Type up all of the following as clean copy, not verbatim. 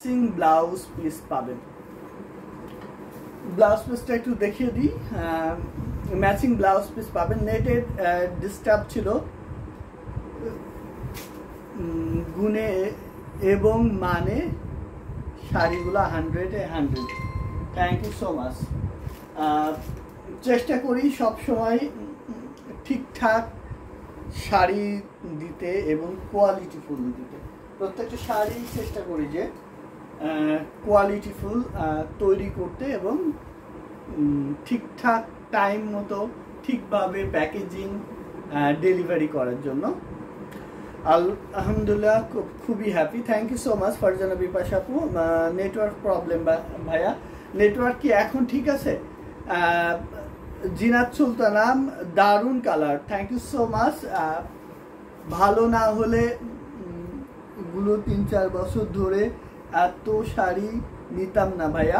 Matching blouse piece পাবেন। Blouse পিসটা একটু দেখিয়ে দিই। ম্যাচিং ব্লাউজ পিস পাবেন। নেটের ডিস্টার্ব ছিল, গুণে এবং মানে শাড়িগুলো 100-এ 100। Thank you so much. চেষ্টা করি সবসময় ঠিকঠাক শাড়ি দিতে এবং কোয়ালিটিফুল দিতে। প্রত্যেকটা শাড়ি চেষ্টা করি যে কোয়ালিটিফুল তৈরি করতে এবং ঠিকঠাক টাইম মতো ঠিকভাবে প্যাকেজিং ডেলিভারি করার জন্য। আলহামদুলিল্লাহ খুবই happy. Thank you so much Farzana Bipasha আপু। নেটওয়ার্ক প্রবলেম ভাইয়া, নেটওয়ার্ক কি এখন ঠিক আছে? জিনাত সুলতানাম, দারুণ colour, thank you so much. ভালো না হলে গুলো 3-4 বছর ধরে এত শাড়ি নিতাম না ভাইয়া।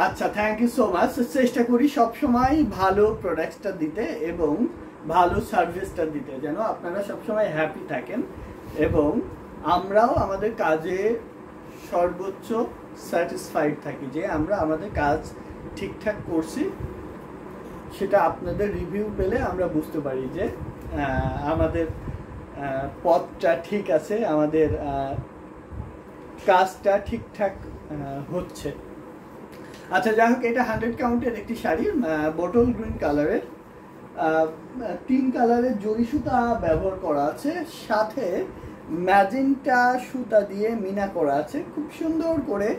আচ্ছা, থ্যাংক ইউ সো মাচ। চেষ্টা করি সবসময় ভালো প্রোডাক্টসটা দিতে এবং ভালো সার্ভিসটা দিতে, যেন আপনারা সবসময় হ্যাপি থাকেন এবং আমরাও আমাদের কাজে সর্বোচ্চ স্যাটিসফাইড থাকি যে আমরা আমাদের কাজ ঠিকঠাক করছি। সেটা আপনাদের রিভিউ পেলে আমরা বুঝতে পারি যে আমাদের পথটা ঠিক আছে, আমাদের কাজটা ঠিকঠাক হচ্ছে। আচ্ছা, যাই হোক, এটা 100 কাউন্টের একটি শাড়ি, বটল গ্রিন কালারের, 3 কালারের জরি সুতা ব্যবহার করা আছে, সাথে ম্যাজেন্টা সুতা দিয়ে মিনা করা আছে খুব সুন্দর করে।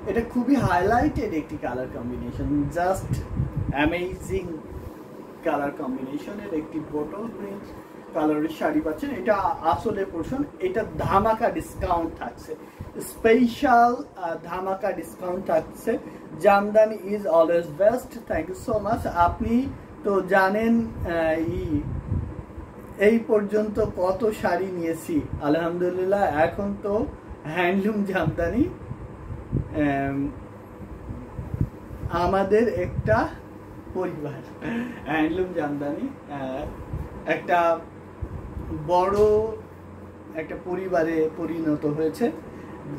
এটা খুবই হাইলাইটেড একটি colour combination, just amazing colour কম্বিনেশনের একটি বটল গ্রিন কালারের শাড়ি পাচ্ছেন। এটা আসলে পোর্শন, এটা ধামাকা ডিসকাউন্ট থাকছে, স্পেশাল ধামাকা ডিসকাউন্ট থাকছে। Jamdani is always best. Thank you so much. আপনি তো জানেন এই পর্যন্ত কত শাড়ি নিয়েছি, আলহামদুলিল্লাহ। এখন তো হ্যান্ডলুম জামদানি আমাদের একটা পরিবার, হ্যান্ডলুম জামদানি একটা বড় একটা পরিবারে পরিণত হয়েছে,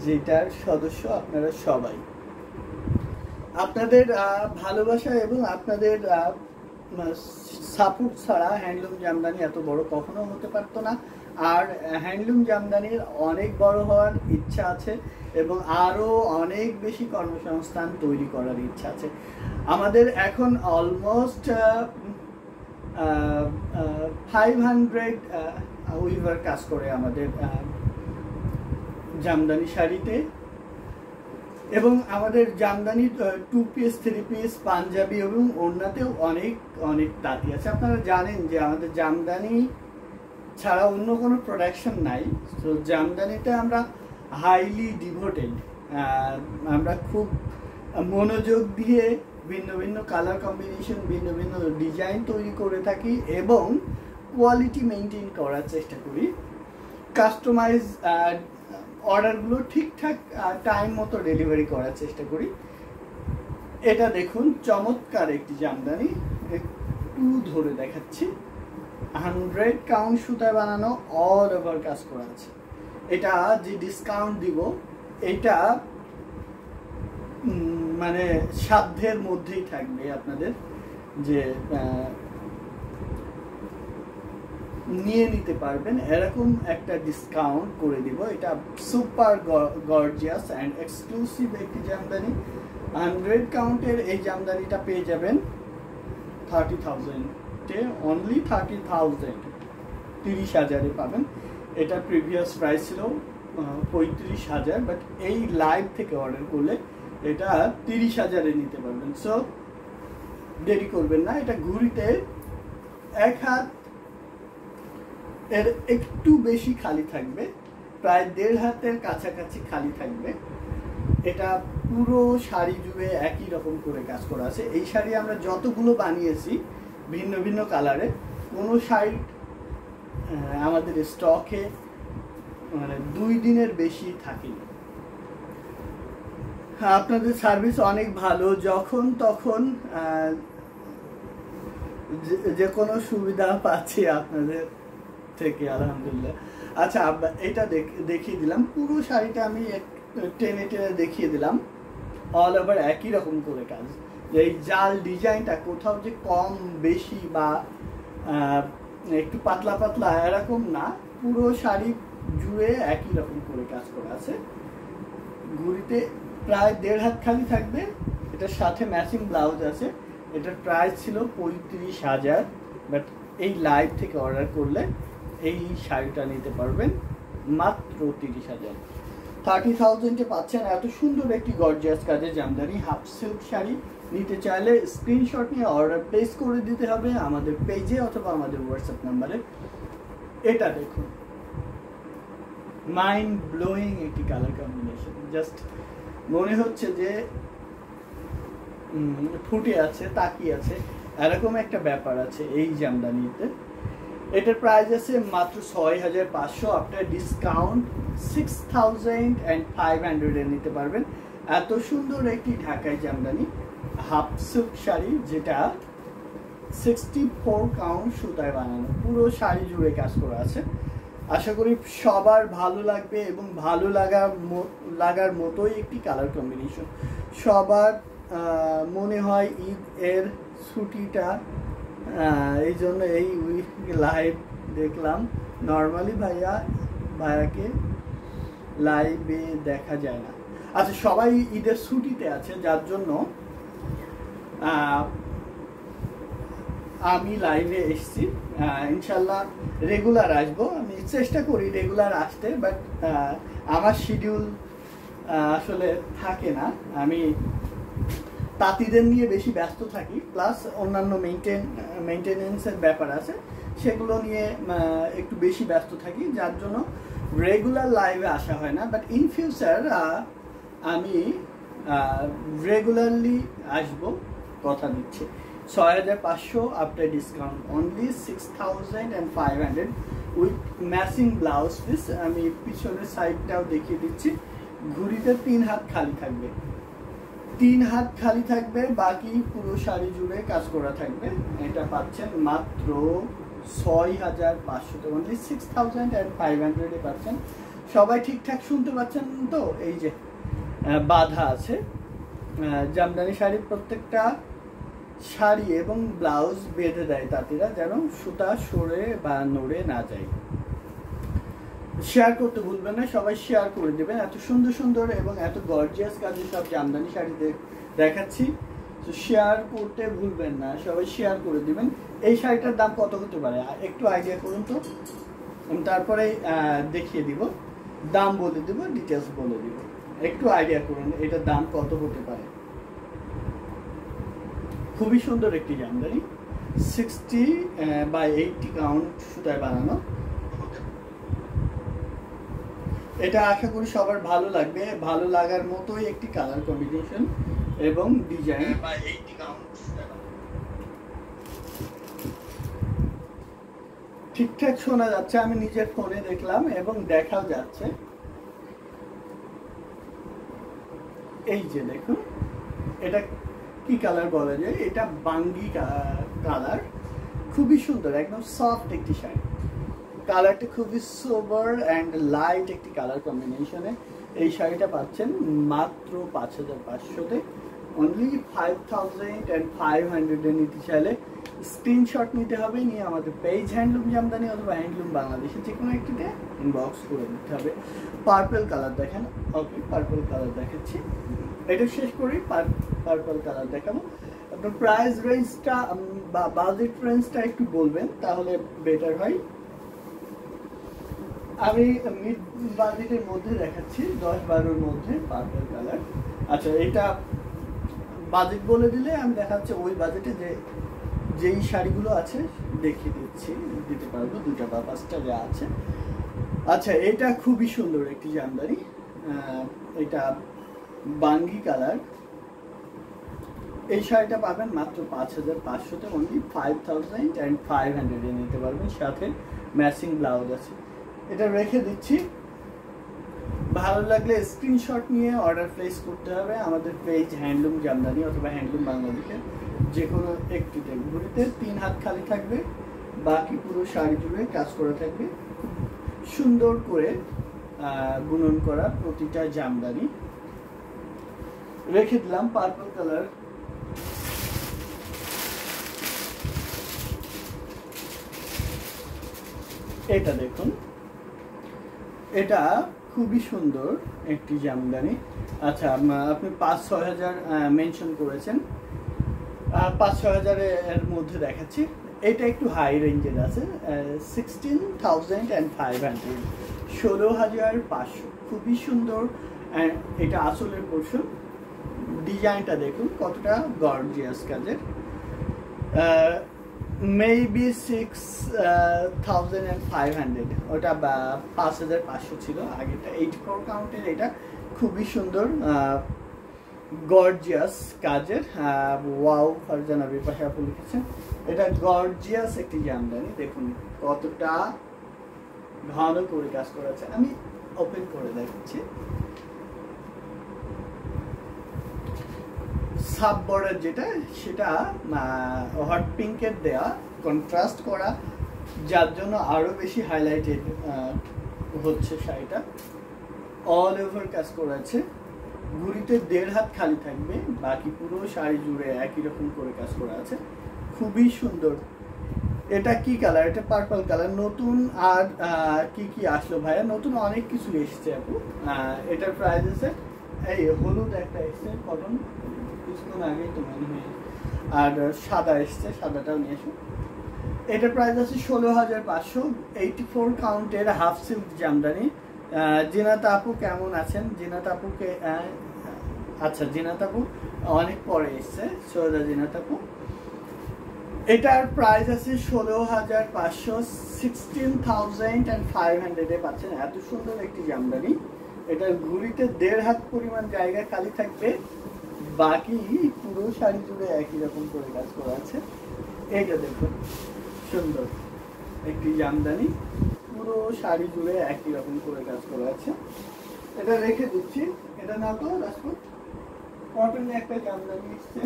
যেটার সদস্য আপনারা সবাই। আপনাদের ভালোবাসা এবং আপনাদের সাপোর্ট ছাড়া হ্যান্ডলুম জামদানি এত বড় কখনো হতে পারতো না। আর হ্যান্ডলুম জামদানির অনেক বড় হওয়ার ইচ্ছা আছে এবং আরও অনেক বেশি কর্মসংস্থান তৈরি করার ইচ্ছা আছে। আমাদের এখন অলমোস্ট 500 উইভার কাজ করে আমাদের জামদানি শাড়িতে, এবং আমাদের জামদানি 2 পিস 3 পিস পাঞ্জাবি এবং ওড়নাতেও অনেক অনেক তাঁতি আছে। আপনারা জানেন যে আমাদের জামদানি ছাড়া অন্য কোনো প্রোডাকশন নাই। তো জামদানিতে আমরা হাইলি ডিভোটেড, আমরা খুব মনোযোগ দিয়ে ভিন্ন ভিন্ন কালার কম্বিনেশন, ভিন্ন ভিন্ন ডিজাইন তৈরি করে থাকি এবং কোয়ালিটি মেনটেন করার চেষ্টা করি। কাস্টমাইজ অর্ডারগুলো ঠিকঠাক টাইম মতো ডেলিভারি করার চেষ্টা করি। এটা দেখুন, চমৎকার একটি জামদানি, একটু ধরে দেখাচ্ছি। 100 কাউন্ট সুতায় বানানো, অল ওভার কাজ করা আছে। এটা যে ডিসকাউন্ট দিব, এটা মানে সাধ্যের মধ্যেই থাকবে আপনাদের, যে নিয়ে নিতে পারবেন এরকম একটা ডিসকাউন্ট করে দিব। এটা সুপার গর্জিয়াস অ্যান্ড এক্সক্লুসিভ একটি জামদানি। 100 কাউন্টের এই জামদানিটা পেয়ে যাবেন 30,000-এ, অনলি 30,000, 30,000-এ পাবেন। এটা প্রিভিয়াস প্রাইস ছিল 35,000, বাট এই লাইভ থেকে অর্ডার করলে এটা 30,000-এ নিতে পারবেন। সো দেরি করবেন না। এটা ঘুরিতে এক হাত এর একটু বেশি খালি থাকবে, প্রায় 1.5 হাতের কাছাকাছি খালি থাকবে। এটা পুরো শাড়ি জুড়ে একই রকম করে কাজ করা আছে। এই শাড়ি আমরা যতগুলো বানিয়েছি ভিন্ন ভিন্ন কালারে, কোনো শাড়ি আমাদের স্টকে মানে 2 দিনের বেশি থাকেনি। আপনাদের সার্ভিস অনেক ভালো, যখন তখন যে কোনো সুবিধা পাচ্ছি আপনাদের থেকে, আলহামদুলিল্লাহ। আচ্ছা, এটা দেখিয়ে দিলাম। পুরো শাড়িটা আমি টেনে টেনে দেখিয়ে দিলাম। অল ওভার একই রকম করে কাজ, এই জাল ডিজাইনটা কোথাও যে কম বেশি বা একটু পাতলা পাতলা এরকম না, পুরো শাড়ি জুড়ে একই রকম করে কাজ করা আছে। ঘুড়িতে প্রায় 1.5 হাত খালি থাকবে, এটার সাথে ম্যাচিং ব্লাউজ আছে। এটার প্রাইস ছিল 35,000, বাট এই লাইভ থেকে অর্ডার করলে এই শাড়িটা নিতে পারবেন মাত্র 30,000। 30,000-এ পাচ্ছেন এত সুন্দর একটি গর্জিয়াস কাজের জামদানি হাফ সিল্ক শাড়ি। নিতে চাইলে স্ক্রিনশট নিয়ে অর্ডার প্লেস করে দিতে হবে আমাদের পেজে অথবা আমাদের হোয়াটসঅ্যাপ নাম্বারে। এটা দেখুন, মাইন্ড ব্লোয়িং একটি কালার কম্বিনেশন, জাস্ট মনে হচ্ছে যে ফুটে আছে, তাকিয়ে আছে, এরকম একটা ব্যাপার আছে এই জামদানিতে। এটার প্রাইস আছে মাত্র 6,500, আফটার ডিসকাউন্ট 6,500 নিতে পারবেন। এত সুন্দর একটি ঢাকাই জামদানি হাফ সিল্ক শাড়ি, যেটা 64 কাউন্ট সুতায় বানানো, পুরো শাড়ি জুড়ে কাজ করা আছে। আশা করি সবার ভালো লাগবে এবং ভালো লাগার মতোই একটি কালার কম্বিনেশন। সবার মনে হয় ঈদ এর ছুটিটা, এই জন্য এই লাইভ দেখলাম। নর্মালি ভাইয়াকে লাইভে দেখা যায় না। আচ্ছা, সবাই ঈদের ছুটিতে আছে, যার জন্য আমি লাইভে এসেছি। ইনশাল্লাহ রেগুলার আসবো, আমি চেষ্টা করি রেগুলার আসতে, বাট আমার শিডিউল আসলে থাকে না। আমি তাঁতিদের নিয়ে বেশি ব্যস্ত থাকি, প্লাস অন্যান্য মেনটেনেন্সের ব্যাপার আছে, সেগুলো নিয়ে একটু বেশি ব্যস্ত থাকি, যার জন্য রেগুলার লাইভে আসা হয় না। বাট ইন ফিউচার আমি রেগুলারলি আসবো, কথা দিচ্ছি। 6,500 after discount, only 6,500 with matching blouse piece. আমি পিছনের সাইডটাও দেখিয়ে দিচ্ছি। ঘুড়িতে 3 হাত খালি থাকবে, 3 হাত খালি থাকবে, বাকি পুরো শাড়ি জুড়ে কাজ করা থাকবে। এটা পাচ্ছেন মাত্র 6,500, অনলি 6,500 পাচ্ছেন। সবাই ঠিকঠাক শুনতে পাচ্ছেন তো? এই যে বাধা আছে, জামদানি শাড়ির প্রত্যেকটা শাড়ি এবং ব্লাউজ বেঁধে দেয় তাঁতিরা, যেন সুতা সরে বা নড়ে না যায়। শেয়ার করতে ভুলবেন না, সবাই শেয়ার করে দেবেন। এত সুন্দর সুন্দর এবং এত গর্জিয়াস কাজের সব জামদানি শাড়ি দেখাচ্ছি, তো শেয়ার করতে ভুলবেন না, সবাই শেয়ার করে দিবেন। এই শাড়িটার দাম কত হতে পারে একটু আইডিয়া করুন তো, তারপরে দেখিয়ে দিব, দাম বলে দিব, ডিটেলস বলে দিব। একটু আইডিয়া করুন এটার দাম কত হতে পারে। খুবই সুন্দর একটি জামদানি, 60/80 কাউন্ট সুতায় বানানো। এটা আশা করি সবার ভালো লাগবে, ভালো লাগার মতোই একটি কালার কম্বিনেশন এবং ডিজাইন। ঠিকঠাক শোনা যাচ্ছে, আমি নিজের ফোনে দেখলাম এবং দেখাও যাচ্ছে। এই যে দেখুন, এটা কি কালার বলা যায়, এটা বাঙ্গি কালার, খুবই সুন্দর, একদম সফট একটি শাড়ি। কালারটা খুবই সোবার অ্যান্ড লাইট একটি কালার কম্বিনেশনে এই শাড়িটা পাচ্ছেন মাত্র 5,500-তে, অনলি 5,500 নিতে চাইলে স্ক্রিনশট নিতে হবে, নিয়ে আমাদের পেজ হ্যান্ডলুম জামদানি অথবা হ্যান্ডলুম বাংলাদেশে যে কোনো একটিতে ইনবক্স করে দিতে হবে। পার্পল কালার দেখেন, ওকে পার্পল কালার দেখাচ্ছি, এটা শেষ করি, পার্পল কালার দেখাবো। আপনার প্রাইস রেঞ্জটা বা বাজেট রেঞ্জটা একটু বলবেন, তাহলে বেটার হয়। আমি মিড বাজেটের মধ্যে দেখাচ্ছি, 10-12-র মধ্যে পার্পল কালার। আচ্ছা, এটা বাজেট বলে দিলে আমি দেখাচ্ছি ওই বাজেটে যেই শাড়িগুলো আছে দেখিয়ে দিতে পারবো, 2টা বা 5টা যা আছে। আচ্ছা, এটা খুবই সুন্দর একটি জামদানি, এটা বাঙ্গি কালার। এই শাড়িটা পাবেন মাত্র 5,500-তে, অনলি 5,500 নিতে পারবেন, সাথে ম্যাচিং ব্লাউজ আছে। এটা রেখে দিচ্ছি, ভালো লাগলে স্ক্রিনশট নিয়ে অর্ডার প্লেস করতে হবে আমাদের পেজ হ্যান্ডলুম জামদানি অথবা হ্যান্ডলুম বাংলাদেশে যে কোনো একটিতে। ঘুড়িতে 3 হাত খালি থাকবে, বাকি পুরো শাড়ি জুড়ে কাজ করা থাকবে, সুন্দর করে বুনন করা প্রতিটা জামদানি। রেখে দিলাম পার্পল কালার। এটা দেখুন, এটা খুবই সুন্দর একটি জামদানি। আচ্ছা, আপনি 5-6 হাজার মেনশন করেছেন, 5-6 হাজারের মধ্যে দেখাচ্ছি। এটা একটু হাই রেঞ্জের আছে, 16,500, 16,500, খুবই সুন্দর। এটা আসলের পোর্শন। ডিজাইনটা দেখুন কতটা গর্জিয়াস কাজের। মেবি 6,500, ওটা 5,500 ছিল আগেটা। 84 কাউন্টের এটা খুবই সুন্দর গর্জিয়াস কাজের। ওয়াও ফারজানা বিপাশা আপু লিখেছেন। এটা গর্জিয়াস একটি জামদানি, দেখুন কতটা ঘন করে কাজ করা আছে। আমি ওপেন করে দেখাচ্ছি। সাব বর্ডার যেটা, সেটা হট পিঙ্কের দেয়া, কন্ট্রাস্ট করা, যার জন্য আরো বেশি হাইলাইটেড হচ্ছে শাড়িটা। অল ওভার কাজ করা আছে, ঘুড়িতে 1.5 হাত খালি থাকবে, বাকি পুরো শাড়ি জুড়ে একই রকম করে কাজ করা আছে, খুবই সুন্দর। এটা কি কালার? এটা পার্পল কালার। নতুন আর কি কি আসলো ভাইয়া? নতুন অনেক কিছু এসছে আপু। এটার প্রাইস আছে, এই হলুদ একটা এসছে কটন কিছুক্ষণ আগেই তো মনে হয়, আর সাদা এসছে, সাদাটাও নিয়ে এসো। এটার প্রাইস আছে 16,500, 84 কাউন্টের হাফ সিল্ক জামদানি। জিনাত আপু কেমন আছেন? জিনাত আপুকে আচ্ছা, জিনাত আপু অনেক পরে এসছে, সৈয়দা জিনাত আপু। এটার প্রাইস আছে 16,500, 16,500 পাচ্ছেন। এত সুন্দর একটি জামদানি। এটার ঘুড়িতে 1.5 হাত পরিমাণ জায়গা খালি থাকবে, বাকি পুরো শাড়ি জুড়ে একই রকম করে কাজ করা আছে। এইটা দেখুন, সুন্দর একটি জামদানি, পুরো শাড়ি জুড়ে একই রকম করে কাজ করা আছে। এটা রেখে দিচ্ছি। এটা না তো রাজপুত কটনের একটা জামদানি এসছে।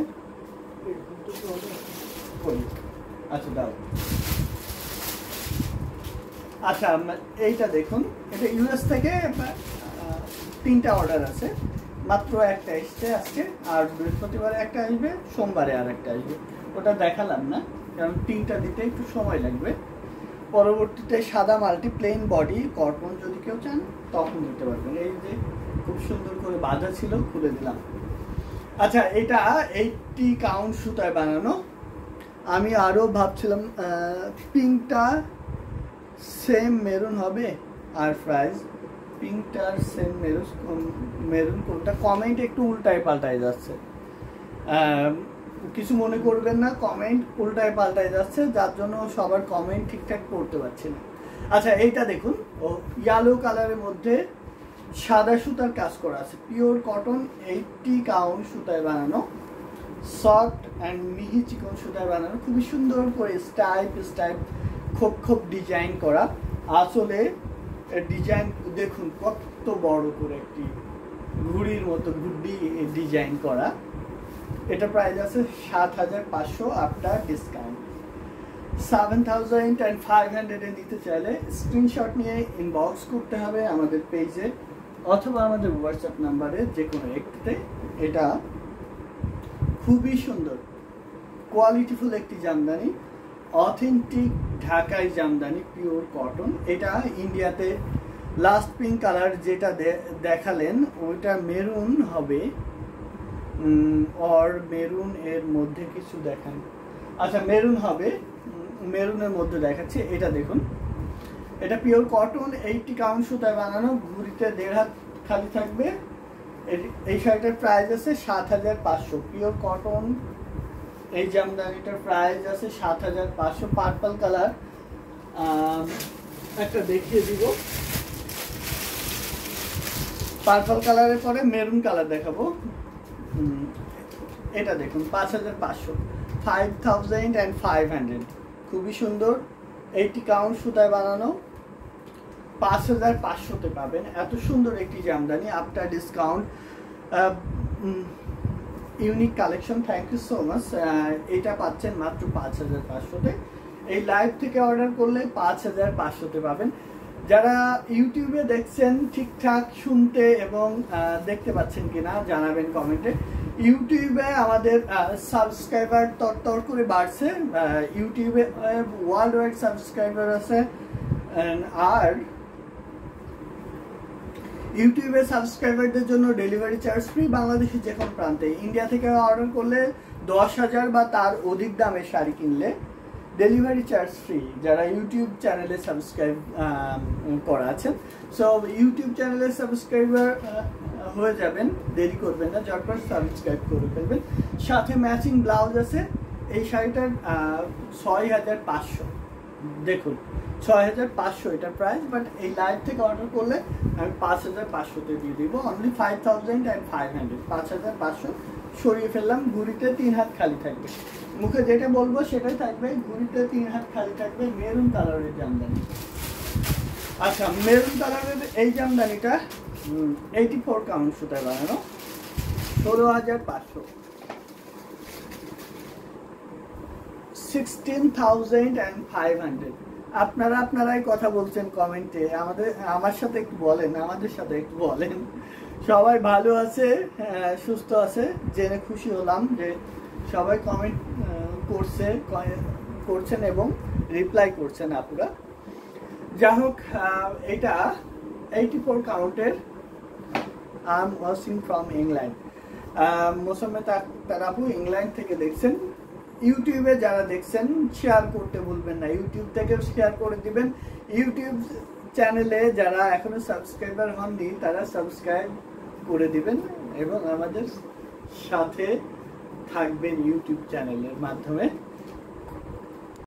আচ্ছা দাও। আচ্ছা, এইটা দেখুন, এটা ইউএস থেকে 3টা অর্ডার আছে, মাত্র একটা এসছে আজকে, আর বৃহস্পতিবারে একটা আসবে, সোমবারে আর একটা আসবে। ওটা দেখালাম না কারণ 3টা দিতে একটু সময় লাগবে। পরবর্তীতে সাদা মাল্টি প্লেন বডি কটন যদি কেউ চান তখন দিতে পারবেন। এই যে খুব সুন্দর করে বাঁধা ছিল, খুলে দিলাম। আচ্ছা, এটা 80 কাউন্ট সুতায় বানানো। আমি আরো ভাবছিলাম পিঙ্কটা সেম মেরুন হবে, আর প্রাইস পিঙ্কটার সেম মেরুন কোনটা? কমেন্ট একটু উল্টায় পাল্টায় যাচ্ছে, কিছু মনে করবেন না, কমেন্ট উল্টায় পাল্টায় যাচ্ছে, যার জন্য সবার কমেন্ট ঠিকঠাক পড়তে পারছি না। আচ্ছা, এইটা দেখুন, ও ইয়েলো কালারের মধ্যে সাদা সুতার কাজ করা আছে, পিওর কটন, 80 কাউন্ট সুতায় বানানো, সফট অ্যান্ড মিহি চিকন সুতায় বানানো, খুবই সুন্দর করে স্টাইপ খোপ ডিজাইন করা। আসলে ডিজাইন দেখুন কত বড় করে একটি ঘুড়ির মতো গুড্ডি ডিজাইন করা। এটা প্রাইস আছে 7,500 আফটার ডিসকাউন্ট। 7,500 নিতে চাইলে স্ক্রিনশট নিয়ে ইনবক্স করতে হবে আমাদের পেজে অথবা আমাদের হোয়াটসঅ্যাপ নাম্বারে, যে কোনো একটিতে। এটা খুবই সুন্দর কোয়ালিটিফুল একটি জামদানি, অথেন্টিক ঢাকাই জামদানি, পিওর কটন। এটা ইন্ডিয়াতে লাস্ট পিঙ্ক কালার যেটা দেখালেন ওইটা মেরুন হবে, আর মেরুন এর মধ্যে কিছু দেখান। আচ্ছা, মেরুন হবে, মেরুনের মধ্যে দেখাচ্ছি। এটা দেখুন, এটা পিওর কটন, 80 কাউন্ট সুতায় বানানো, ঘুড়িতে 1.5 হাত খালি থাকবে। এই শাড়িটার প্রাইস আছে 7,500, পিওর কটন। এই জামদানিটার প্রাইস আছে 7,500। পার্পল কালার একটা দেখিয়ে দিব, পার্পল কালারের পরে মেরুন কালার দেখাবো। এটা দেখুন 5,500, 5,500, খুবই সুন্দর, 80 কাউন্ট সুতায় বানানো, 5,500-তে পাবেন। এত সুন্দর একটি jamdani after discount, unique collection. Thank you so much. এটা পাচ্ছেন মাত্র 5,500-তে। এই লাইভ থেকে অর্ডার করলে 5,500-তে পাবেন। যারা ইউটিউবে দেখছেন ঠিকঠাক শুনতে এবং দেখতে পাচ্ছেন কিনা জানাবেন কমেন্টে। ইউটিউবে আমাদের সাবস্ক্রাইবার তর করে বাড়ছে, ইউটিউবে ওয়ার্ল্ড ওয়াইড সাবস্ক্রাইবার আছে। আর ইউটিউবে সাবস্ক্রাইবারদের জন্য ডেলিভারি চার্জ ফ্রি, বাংলাদেশের যে কোনো প্রান্তে। ইন্ডিয়া থেকে অর্ডার করলে 10,000 বা তার অধিক দামের শাড়ি কিনলে ডেলিভারি চার্জ ফ্রি, যারা ইউটিউব চ্যানেলে সাবস্ক্রাইব করা আছেন। সো ইউটিউব চ্যানেলে সাবস্ক্রাইবার হয়ে যাবেন, দেরি করবেন না, ঝটপট সাবস্ক্রাইব করে ফেলবেন। সাথে ম্যাচিং ব্লাউজ আছে। এই শাড়িটার 6,500, দেখুন 6,500 এটার প্রাইস, বাট এই লাইভ থেকে অর্ডার করলে আমি 5,500-তে দিয়ে দিব। অনলি 5,500, 5,500 সরিয়ে ফেললাম। ঘুড়িতে 3 হাত খালি থাকবে, মুখে যেটা বলবো সেটাই থাকবে, ঘুড়িতে 3 হাত খালি থাকবে। মেরুন কালারের জামদানি। আচ্ছা, মেরুন কালারের এই জামদানিটা 84 কাউন্ট সুতায় বানানো, 16,500, 16,500। আপনারাই কথা বলছেন কমেন্টে, আমার সাথে একটু বলেন, আমাদের সাথে একটু বলেন সবাই ভালো আছে, সুস্থ আছে। জেনে খুশি হলাম যে সবাই কমেন্ট করছেন এবং রিপ্লাই করছেন আপুরা। যাই হোক, এটা 84 কাউন্টের। I am watching from England. Mosammed Akter আপু ইংল্যান্ড থেকে দেখছেন। ইউটিউবে যারা দেখছেন শেয়ার করতে ভুলবেন না, ইউটিউব থেকেও শেয়ার করে দিবেন। ইউটিউব চ্যানেলে যারা এখনো সাবস্ক্রাইবার হননি তারা সাবস্ক্রাইব করে দিবেন এবং আমাদের সাথে থাকবেন ইউটিউব চ্যানেলের মাধ্যমে।